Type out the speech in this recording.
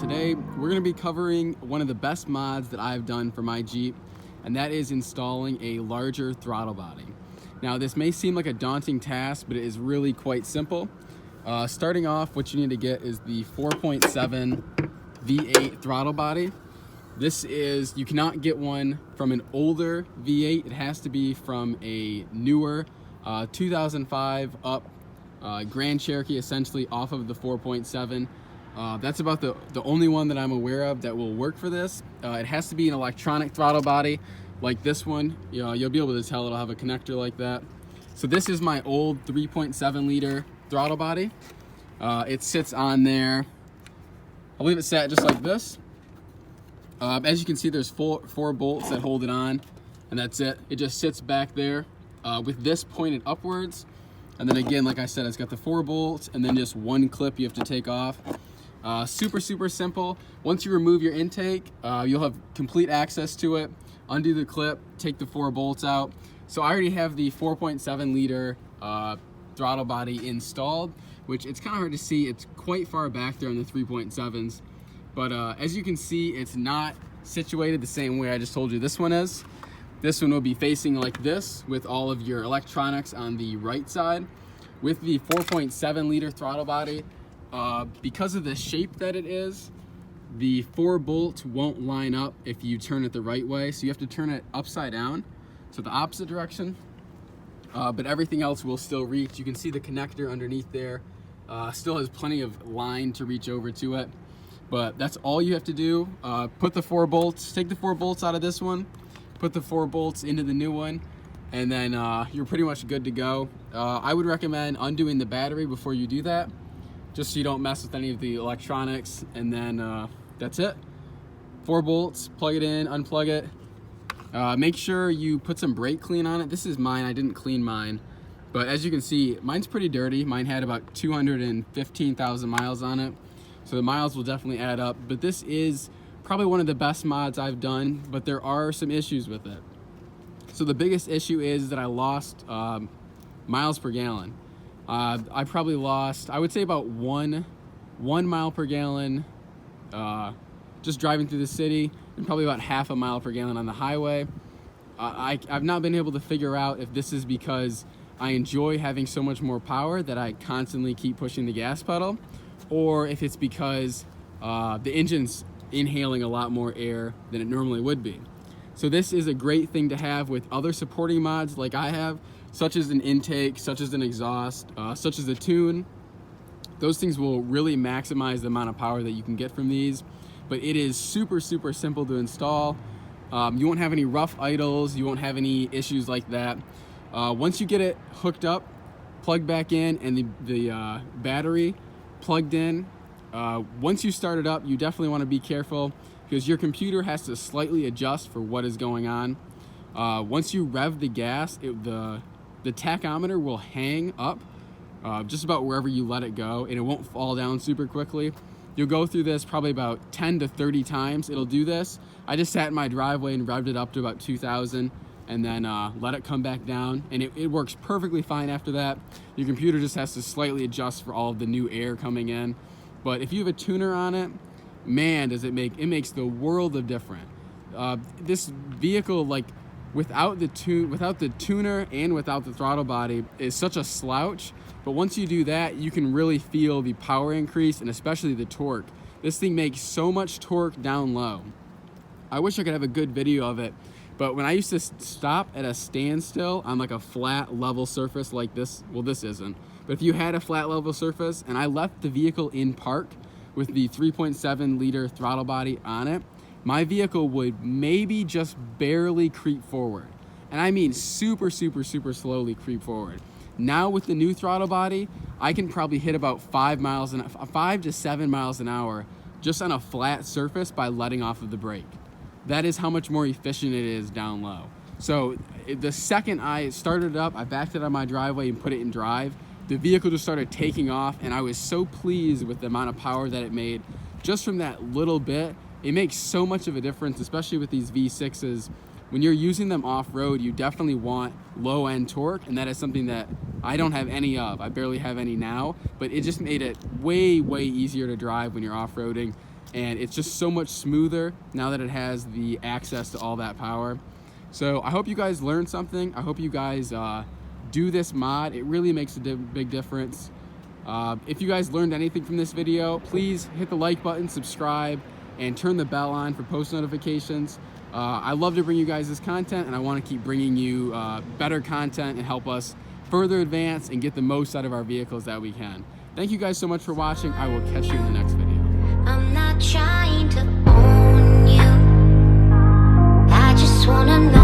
today we're going to be covering one of the best mods that I've done for my Jeep, and that is installing a larger throttle body. Now this may seem like a daunting task, but it is really quite simple. Starting off, what you need to get is the 4.7 V8 throttle body. This is, you cannot get one from an older V8, it has to be from a newer 2005 up Grand Cherokee, essentially off of the 4.7. That's about the only one that I'm aware of that will work for this. It has to be an electronic throttle body like this one. You'll be able to tell it'll have a connector like that. So this is my old 3.7 liter throttle body. It sits on there. I believe it sat just like this. As you can see, there's four bolts that hold it on, and that's it. It just sits back there with this pointed upwards. And then again, like I said, it's got the 4 bolts and then just one clip you have to take off. Super simple. Once you remove your intake, you'll have complete access to it. Undo the clip, take the 4 bolts out. So I already have the 4.7 liter throttle body installed, which it's kind of hard to see. It's quite far back there on the 3.7s. But as you can see, it's not situated the same way I just told you this one is. This one will be facing like this with all of your electronics on the right side. With the 4.7 liter throttle body, because of the shape that it is, the 4 bolts won't line up if you turn it the right way. So you have to turn it upside down, so the opposite direction. But everything else will still reach. You can see the connector underneath there. Still has plenty of line to reach over to it. But that's all you have to do. Put the 4 bolts, take the 4 bolts out of this one, put the 4 bolts into the new one, and then you're pretty much good to go. I would recommend undoing the battery before you do that, just so you don't mess with any of the electronics, and then that's it. 4 bolts, plug it in, unplug it. Make sure you put some brake clean on it. This is mine, I didn't clean mine. But as you can see, mine's pretty dirty. Mine had about 215,000 miles on it. So the miles will definitely add up. But this is probably one of the best mods I've done, but there are some issues with it. So the biggest issue is that I lost miles per gallon. I probably lost, I would say about one mile per gallon just driving through the city, and probably about half a mile per gallon on the highway. I've not been able to figure out if this is because I enjoy having so much more power that I constantly keep pushing the gas pedal, or if it's because the engine's inhaling a lot more air than it normally would be. So this is a great thing to have with other supporting mods like I have, such as an intake, such as an exhaust, such as a tune. Those things will really maximize the amount of power that you can get from these, but it is super simple to install. You won't have any rough idles, you won't have any issues like that. Once you get it hooked up, plugged back in, and the battery plugged in, once you start it up, you definitely want to be careful because your computer has to slightly adjust for what is going on. Once you rev the gas, the tachometer will hang up just about wherever you let it go, and it won't fall down super quickly. You'll go through this probably about 10 to 30 times. It'll do this. I just sat in my driveway and revved it up to about 2,000 and then let it come back down, and it works perfectly fine after that. Your computer just has to slightly adjust for all of the new air coming in. But if you have a tuner on it, man, does it makes the world of difference. This vehicle, like without the tuner and without the throttle body, is such a slouch. But once you do that, you can really feel the power increase and especially the torque. This thing makes so much torque down low. I wish I could have a good video of it, but when I used to stop at a standstill on like a flat level surface like this, well, this isn't, but if you had a flat level surface and I left the vehicle in park with the 3.7 liter throttle body on it, my vehicle would maybe just barely creep forward. And I mean super slowly creep forward. Now with the new throttle body, I can probably hit about 5 to 7 miles an hour just on a flat surface by letting off of the brake. That is how much more efficient it is down low. So the second I started it up, I backed it on my driveway and put it in drive, the vehicle just started taking off, and I was so pleased with the amount of power that it made just from that little bit. It makes so much of a difference, especially with these V6s. When you're using them off-road, you definitely want low-end torque, and that is something that I don't have any of. I barely have any now, but it just made it way easier to drive when you're off-roading. and it's just so much smoother now that it has the access to all that power. So I hope you guys learned something. I hope you guys do this mod. It really makes a big difference. If you guys learned anything from this video, please hit the like button, subscribe, and turn the bell on for post notifications. I love to bring you guys this content, and I want to keep bringing you better content and help us further advance and get the most out of our vehicles that we can. Thank you guys so much for watching. I will catch you in the next video. I'm not trying to own you. I just wanna know